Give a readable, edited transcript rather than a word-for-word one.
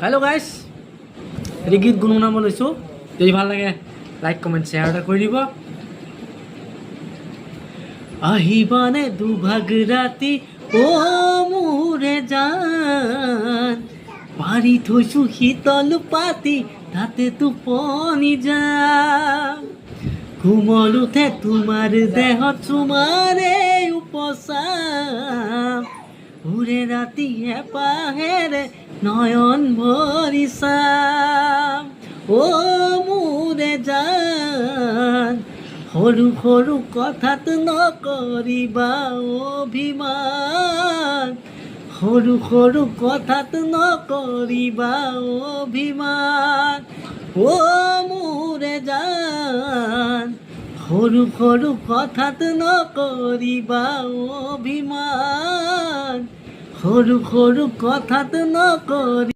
Hello' গাইছ, এটি গীত গুণগুণাব লৈছোঁ। যদি ভাল লাগে লাইক কমেণ্ট শ্বেয়াৰ এটা কৰি দিব। আহিবানে দুভাগ ৰাতি মোৰে জান, পাৰি থৈছোঁ শীতল পাতি তাতে টোপনি যাম। কোমল উঠে তোমাৰ দেহত চুমাৰে উপচাম, ওৰে ৰাতি হেঁপাহেৰে নয়ন ভৰি চাম। মোৰে জান, সৰু সৰু কথাত নকৰিবা অভিমান, সৰু সৰু কথাত নকৰিবা অভিমান। মোৰে জান, সৰু সৰু কথাত নকৰিবা অভিমান, সৰু সৰু কথাত নকৰি